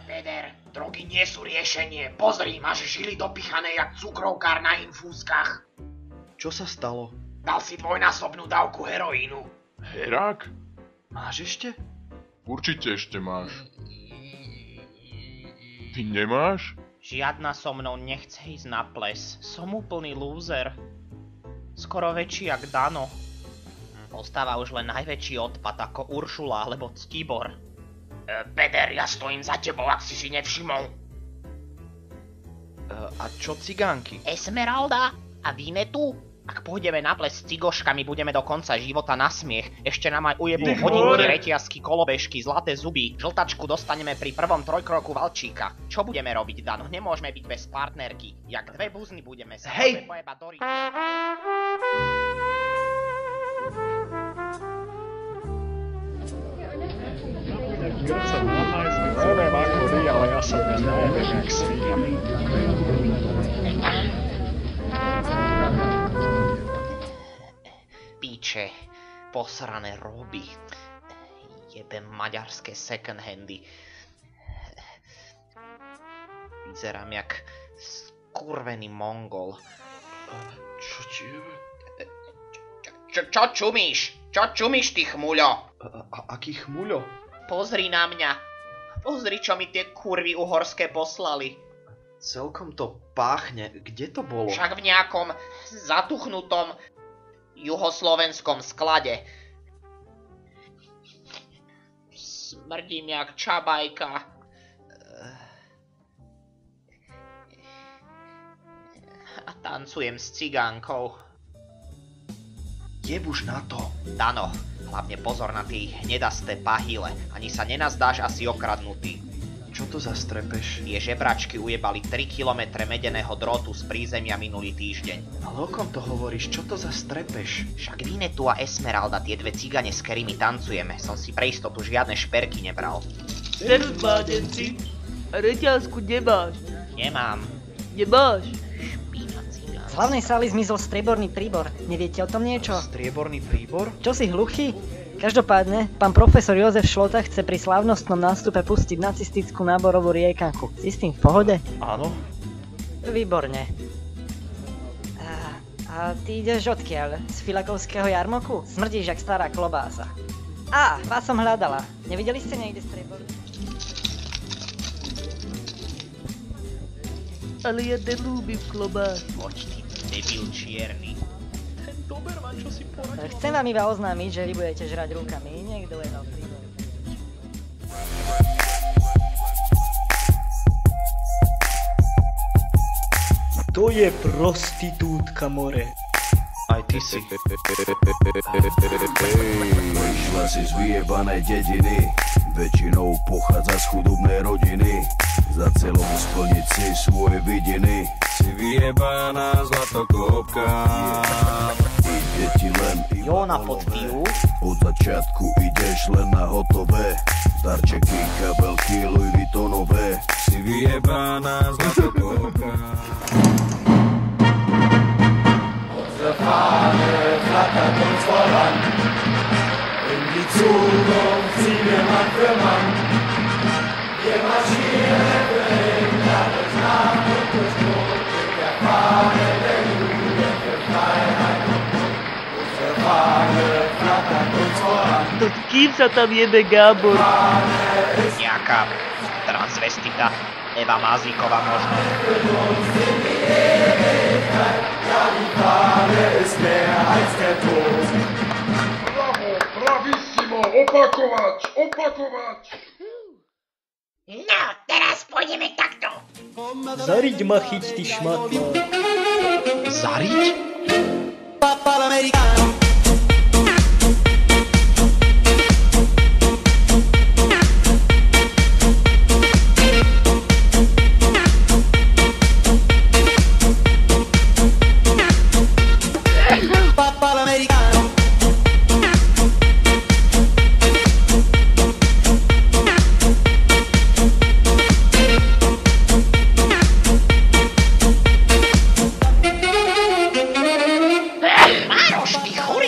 Peder, drogy nie sú riešenie. Pozri, máš žily dopichané jak cukrovkár na infúzkach. Čo sa stalo? Dal si dvojnásobnú dávku heroínu. Herák? Máš ešte? Určite ešte máš. Ty nemáš? Žiadna so mnou nechce ísť na ples. Som úplný lúzer. Skoro väčší jak Dano. Ostáva už len najväčší odpad ako Uršula alebo Ctibor. Peder, ja stojím za tebou, ak si nevšimol. A čo cigánky? Esmeralda a Vinetu? Ak pôjdeme na ples s cigoškami, budeme do konca života na smiech. Ešte nám aj ujebú hodinky, reťazky, kolobežky, zlaté zuby. Žltačku dostaneme pri prvom trojkroku valčíka. Čo budeme robiť, Dano? Nemôžeme byť bez partnerky. Jak dve buzny budeme sa pojebať do rytmu. Neviem ako vy, ale ja sa dnes najedem jak svíňa. Píče, posrané roby. Jebem maďarské second handy. Vyzerám jak skurvený Mongol. Čo ti je? Čo čumíš? Čo čumíš, ty chmuľo? Aký chmuľo? Pozri na mňa. Pozri, čo mi tie kurvy uhorské poslali. Celkom to páchne. Kde to bolo? Však v nejakom zatuchnutom juhoslovenskom sklade. Smrdím jak čabajka. A tancujem s cigánkou. Jebuš na to. Dano, hlavne pozor na tie hnedasté pahyle. Ani sa nenazdáš asi okradnutý. Čo to za strepeš? Tie žebračky ujebali 3 kilometre medeného drôtu z prízemia minulý týždeň. Ale o kom to hovoríš? Čo to za strepeš? Však Vinetu a Esmeralda, tie dve cigane, s ktorými tancujeme. Som si pre istotu žiadne šperky nebral. Serus, mládenci. A reťazku nemáš? Nemám. Nemáš? Z hlavnej sály zmizol strieborný príbor. Neviete o tom niečo? Strieborný príbor? Čo si hluchý? Každopádne, pán profesor Jozef Šlota chce pri slávnostnom nástupe pustiť nacistickú náborovú riekanku. Si s tým v pohode? Áno. Výborne. A ty ideš odkiaľ? Z Filakovského jarmoku? Smrdíš jak stará klobása. Vás som hľadala. Nevideli ste niekde strieborný? Ale ja nelúbim klobás. Poď ty, debil čierny. Ten Doberman, čo si poradil? Chcem vám iba oznámiť, že vy budete žrať rukami. Niekto je dal príbor. To je prostitútka, more. Aj ty si. Vyšla si z vyjebanej dediny, väčšinou pochádza z chudobnej rodiny. Za celom splniť si svoje vidiny, si vyjebaná zlatokopka. Ide ti len Jóna podpijú. Od začiatku ideš len na hotové, darčeky, kabelky, Louis Vuittonové. Si vyjebaná zlatokopka. Fahne flattert uns voran, in die Zukunft ziehen wir Mann für Mann. Wir marschieren in Land nach und durch Not, mit der Fahne der Jugend für Freiheit und Mut. Unsere Fahne flattert uns voran. To s kým sa tam jebe Gábor? Nejaká transvestita Eva Mazíková možno. Ja, die Fahne ist mehr als der Tod. Bravo, bravissimo, opakovať, opakovať. No, teraz pôjdeme takto. Zariď ma chyť, ty šmatla. Zariť? Mároš, ty chorý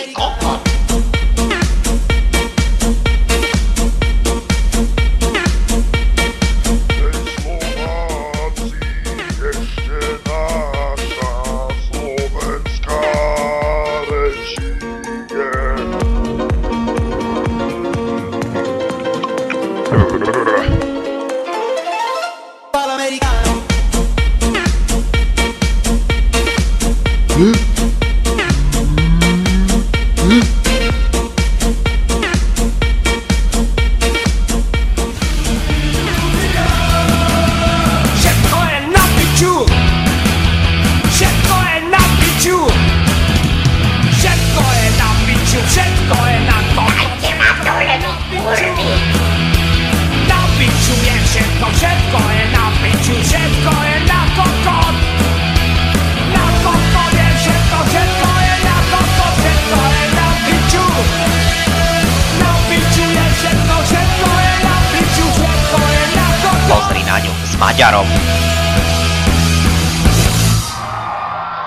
Maďarom.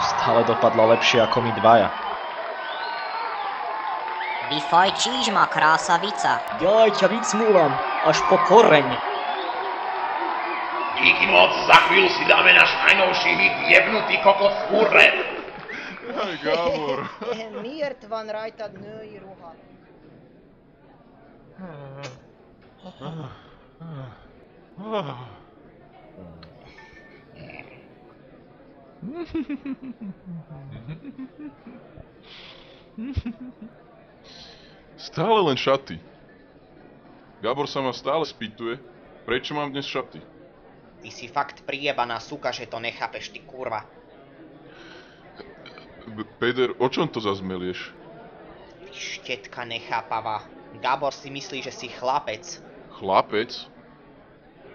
Stále dopadlo lepšie ako my dvaja. Vyfajčíš ma, krásavica. Ja ťa vycmúvam, až po koreň. Díky moc, za chvíľu si dáme náš najnovší hit Jebnutý kokos hurre. Aj Gábor. Miért van rajtad női ruha? Stále len šaty. Gábor sa ma stále spýtuje, prečo mám dnes šaty. Ty si fakt prijebaná suka, že to nechápeš, ty kurva. Peder, o čom to zas melieš? Ty štetka nechápavá. Gábor si myslí, že si chlapec. Chlapec?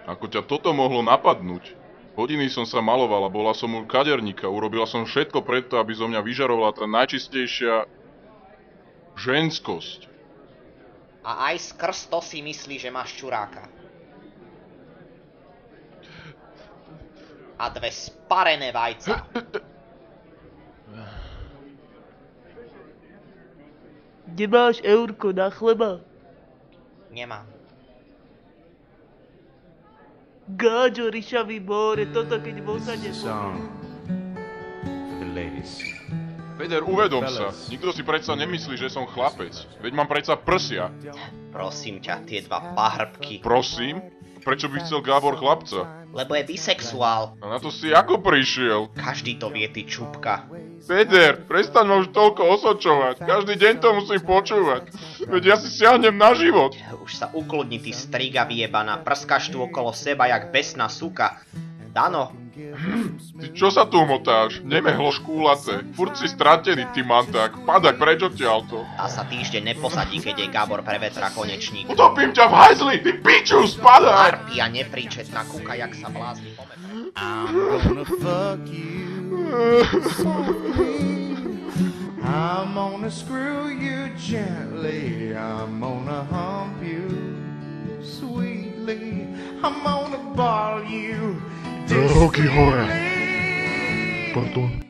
Ako ťa toto mohlo napadnúť? Hodiny som sa malovala, bola som u kaderníka, urobila som všetko preto, aby zo mňa vyžarovala tá najčistejšia ženskosť. A aj skrz to si myslí, že máš čuráka. A dve sparené vajca. Nemáš eurko na chleba? Nemám. Gáďo, ryšavý more, toto keď vosade Peder, uvedom sa. Nikto si predsa nemyslí, že som chlapec. Veď mám predsa prsia. Prosím ťa, tie dva pahrbky. Prosím? Prečo by chcel Gábor chlapca? Lebo je bisexuál. A na to si ako prišiel? Každý to vie, ty čupka. Peder, prestaň ma už toľko osočovať. Každý deň to musím počúvať. Veď ja si siahnem na život. Už sa ukludni, ty striga vyjebaná. Prskáš tu okolo seba, jak besná suka. Dano. Ty čo sa tu motáš? Nemehlo škúlace. Furt si stratený, ty manták. Padaj preč odtiaľto. Tá sa týždeň neposadí, keď jej Gábor prevetra konečník. Utopím ťa v hajzli, ty piču, spadaj! Harpia nepríčetná kuka, jak sa blázni po mebe. I'm gonna fuck you softly. I'm gonna screw you gently. I'm gonna hump you sweetly. I'm gonna ball you Ruky hore. Pardon.